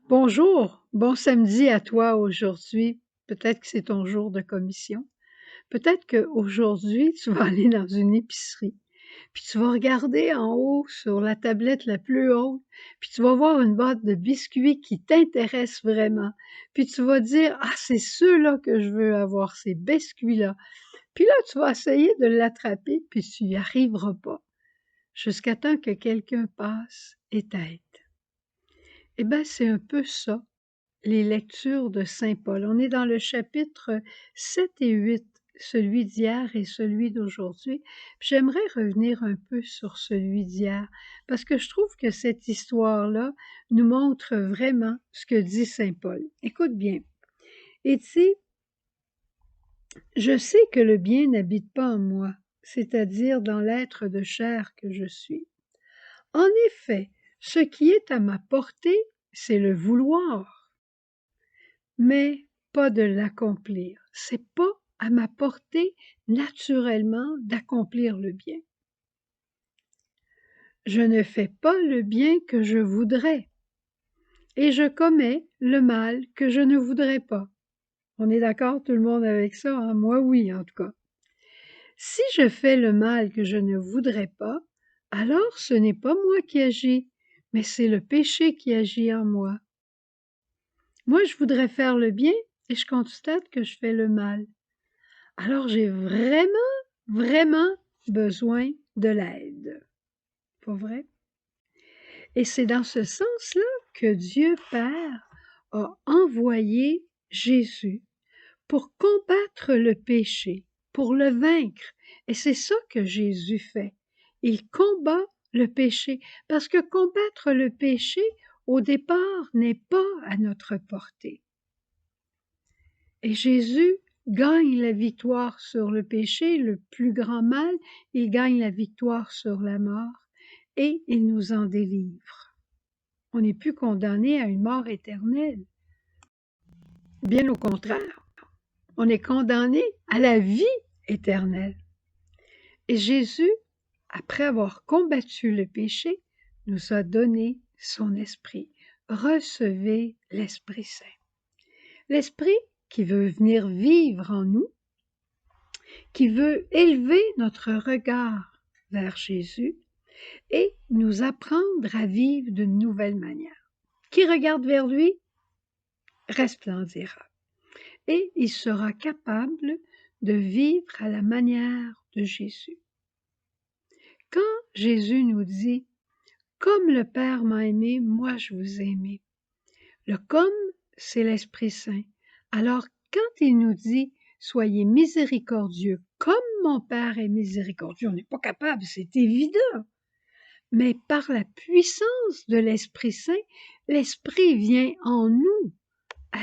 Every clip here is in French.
Bonjour, bon samedi à toi aujourd'hui. Peut-être que c'est ton jour de commission. Peut-être qu'aujourd'hui, tu vas aller dans une épicerie, puis tu vas regarder en haut sur la tablette la plus haute, puis tu vas voir une boîte de biscuits qui t'intéresse vraiment. Puis tu vas dire, ah, c'est ceux-là que je veux avoir, ces biscuits-là. Puis là, tu vas essayer de l'attraper, puis tu n'y arriveras pas, jusqu'à temps que quelqu'un passe et t'aide. Eh bien, c'est un peu ça les lectures de saint Paul. On est dans le chapitre 7 et 8, celui d'hier et celui d'aujourd'hui. J'aimerais revenir un peu sur celui d'hier, parce que je trouve que cette histoire-là nous montre vraiment ce que dit saint Paul. Écoute bien. Il dit, je sais que le bien n'habite pas en moi, c'est-à-dire dans l'être de chair que je suis. En effet, ce qui est à ma portée, c'est le vouloir, mais pas de l'accomplir. C'est pas à ma portée naturellement d'accomplir le bien. Je ne fais pas le bien que je voudrais et je commets le mal que je ne voudrais pas. On est d'accord tout le monde avec ça, hein? Moi oui en tout cas. Si je fais le mal que je ne voudrais pas, alors ce n'est pas moi qui agis, mais c'est le péché qui agit en moi. Moi je voudrais faire le bien et je constate que je fais le mal. Alors j'ai vraiment besoin de l'aide. Pas vrai? Et c'est dans ce sens-là que Dieu Père a envoyé Jésus pour combattre le péché, pour le vaincre. Et c'est ça que Jésus fait. Il combat le péché, parce que combattre le péché, au départ, n'est pas à notre portée. Et Jésus gagne la victoire sur le péché, le plus grand mal, il gagne la victoire sur la mort et il nous en délivre. On n'est plus condamné à une mort éternelle. Bien au contraire, on est condamné à la vie éternelle. Et Jésus, après avoir combattu le péché, nous a donné son esprit. Recevez l'Esprit Saint. L'Esprit qui veut venir vivre en nous, qui veut élever notre regard vers Jésus et nous apprendre à vivre d'une nouvelle manière. Qui regarde vers lui resplendira et il sera capable de vivre à la manière de Jésus. Quand Jésus nous dit « Comme le Père m'a aimé, moi je vous ai aimé », le « comme » c'est l'Esprit Saint. Alors quand il nous dit « Soyez miséricordieux comme mon Père est miséricordieux », on n'est pas capable, c'est évident. Mais par la puissance de l'Esprit Saint, l'Esprit vient en nous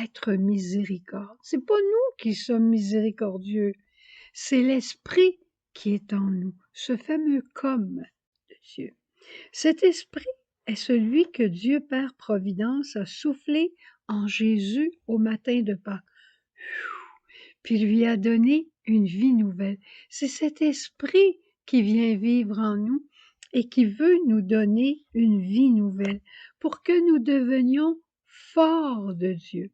être miséricorde. C'est pas nous qui sommes miséricordieux, c'est l'Esprit qui est en nous, ce fameux « comme » de Dieu. Cet Esprit est celui que Dieu Père Providence a soufflé en Jésus au matin de Pâques, puis lui a donné une vie nouvelle. C'est cet Esprit qui vient vivre en nous et qui veut nous donner une vie nouvelle pour que nous devenions forts de Dieu.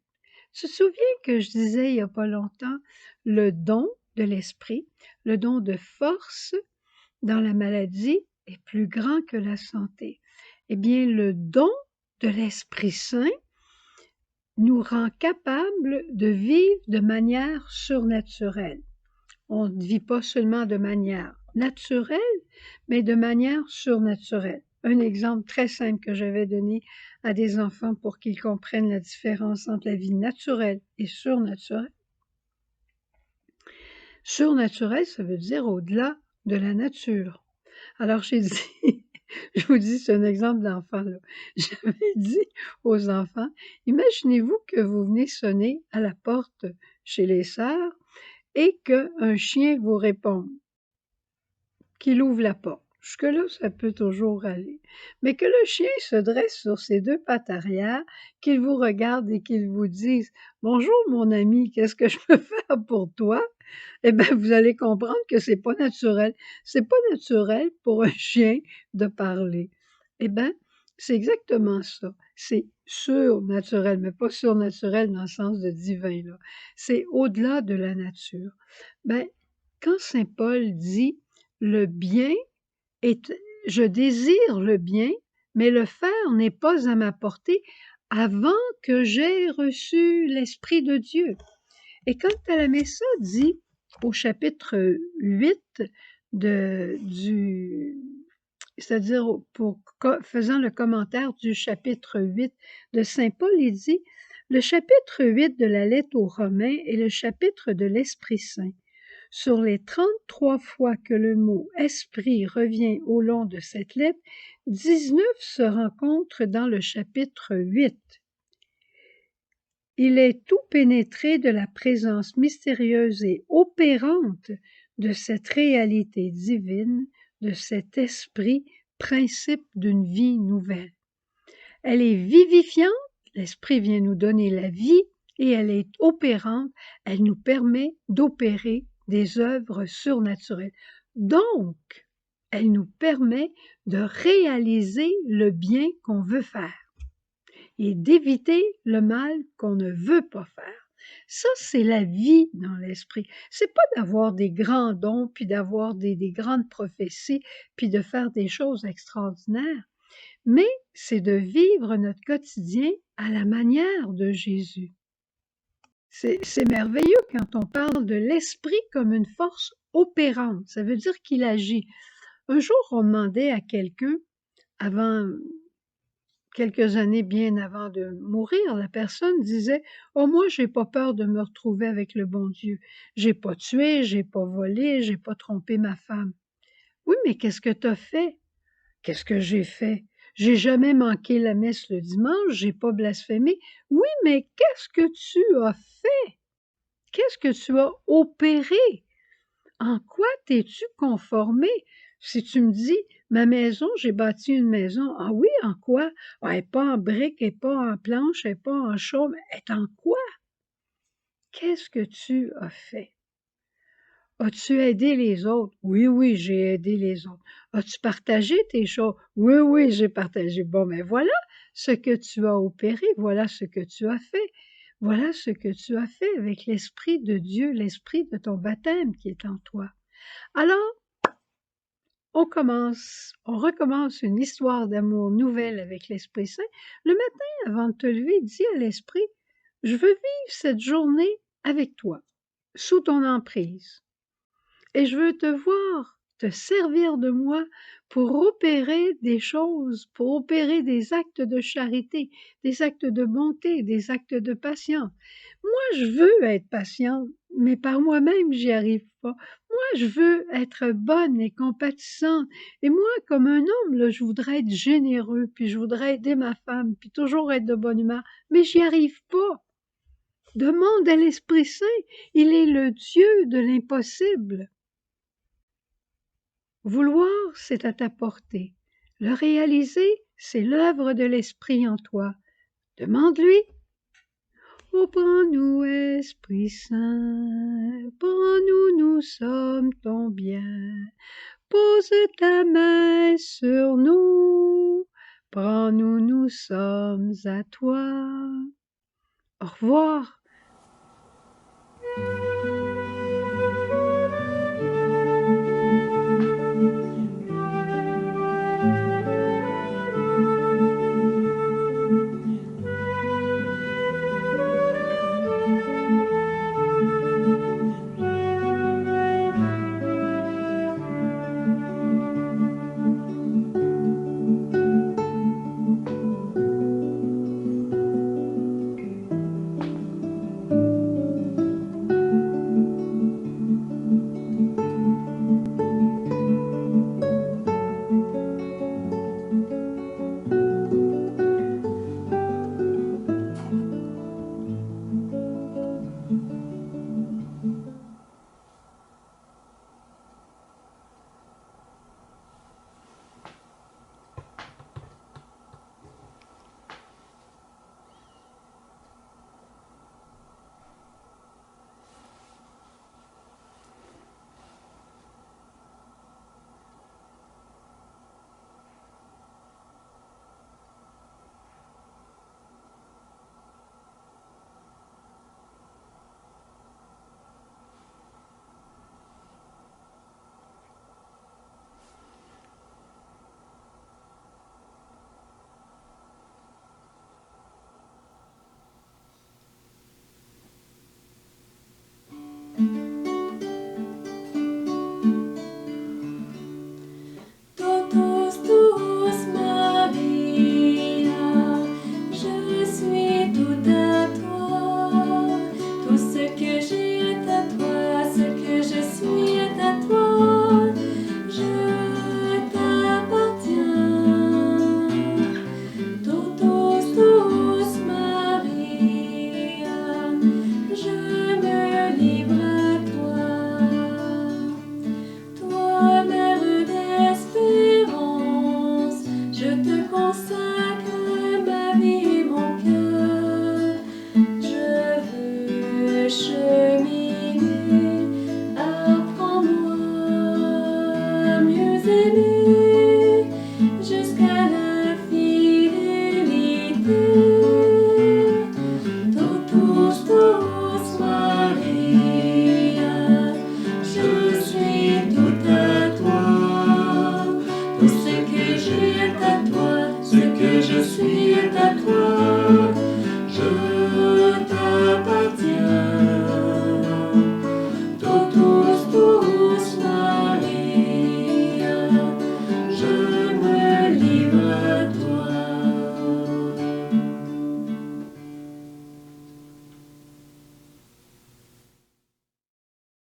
Tu te souviens que je disais il n'y a pas longtemps le don de l'esprit, le don de force dans la maladie est plus grand que la santé. Eh bien, le don de l'Esprit Saint nous rend capables de vivre de manière surnaturelle. On ne vit pas seulement de manière naturelle, mais de manière surnaturelle. Un exemple très simple que j'avais donné à des enfants pour qu'ils comprennent la différence entre la vie naturelle et surnaturelle. Surnaturel, ça veut dire au-delà de la nature. Alors j'ai dit, je vous dis, c'est un exemple d'enfant, là. J'avais dit aux enfants, imaginez-vous que vous venez sonner à la porte chez les sœurs et qu'un chien vous répond, qu'il ouvre la porte. Jusque-là, ça peut toujours aller. Mais que le chien se dresse sur ses deux pattes arrière, qu'il vous regarde et qu'il vous dise « Bonjour mon ami, qu'est-ce que je peux faire pour toi? » Eh bien, vous allez comprendre que c'est pas naturel. C'est pas naturel pour un chien de parler. Eh bien, C'est exactement ça. C'est surnaturel, mais pas surnaturel dans le sens de divin, là. C'est au-delà de la nature. Ben, quand saint Paul dit: «Le bien est je désire le bien, mais le faire n'est pas à ma portée avant que j'aie reçu l'Esprit de Dieu». Et quand Talamessa dit au chapitre 8 c'est-à-dire faisant le commentaire du chapitre 8 de saint Paul, il dit: le chapitre 8 de la lettre aux Romains est le chapitre de l'Esprit Saint. Sur les 33 fois que le mot esprit revient au long de cette lettre, 19 se rencontrent dans le chapitre 8. Il est tout pénétré de la présence mystérieuse et opérante de cette réalité divine, de cet esprit, principe d'une vie nouvelle. Elle est vivifiante, l'esprit vient nous donner la vie, et elle est opérante, elle nous permet d'opérer des œuvres surnaturelles. Donc, elle nous permet de réaliser le bien qu'on veut faire et d'éviter le mal qu'on ne veut pas faire. Ça, c'est la vie dans l'esprit. C'est pas d'avoir des grands dons, puis d'avoir des grandes prophéties, puis de faire des choses extraordinaires, mais c'est de vivre notre quotidien à la manière de Jésus. C'est merveilleux quand on parle de l'esprit comme une force opérante. Ça veut dire qu'il agit. Un jour, on demandait à quelqu'un, avant quelques années bien avant de mourir, la personne disait: «Oh, moi, j'ai pas peur de me retrouver avec le bon Dieu. J'ai pas tué, j'ai pas volé, j'ai pas trompé ma femme». «Oui, mais qu'est-ce que tu as fait?» «Qu'est-ce que j'ai fait? J'ai jamais manqué la messe le dimanche, j'ai pas blasphémé». «Oui, mais qu'est-ce que tu as fait? Qu'est-ce que tu as opéré? En quoi t'es-tu conformé?» Si tu me dis: «Ma maison, j'ai bâti une maison». «Ah oui, en quoi?» «Ah, elle n'est pas en briques, elle n'est pas en planches, elle n'est pas en chaume». «Elle est en quoi?» Qu'est-ce que tu as fait? As-tu aidé les autres? Oui, oui, j'ai aidé les autres. As-tu partagé tes choses? Oui, oui, j'ai partagé. Bon, mais voilà ce que tu as opéré, voilà ce que tu as fait. Voilà ce que tu as fait avec l'Esprit de Dieu, l'Esprit de ton baptême qui est en toi. Alors, on recommence une histoire d'amour nouvelle avec l'Esprit Saint. Le matin, avant de te lever, dis à l'Esprit: je veux vivre cette journée avec toi, sous ton emprise. Et je veux te voir, te servir de moi pour opérer des choses, pour opérer des actes de charité, des actes de bonté, des actes de patience. Moi, je veux être patiente, mais par moi-même, j'y arrive pas. Moi, je veux être bonne et compatissante. Et moi, comme un homme, là, je voudrais être généreux, puis je voudrais aider ma femme, puis toujours être de bonne humeur, mais j'y arrive pas. Demande à l'Esprit Saint, il est le Dieu de l'impossible. Vouloir, c'est à ta portée. Le réaliser, c'est l'œuvre de l'Esprit en toi. Demande-lui. Oh, prends-nous, Esprit Saint, prends-nous, nous sommes ton bien. Pose ta main sur nous, prends-nous, nous sommes à toi. Au revoir. consacre ma vie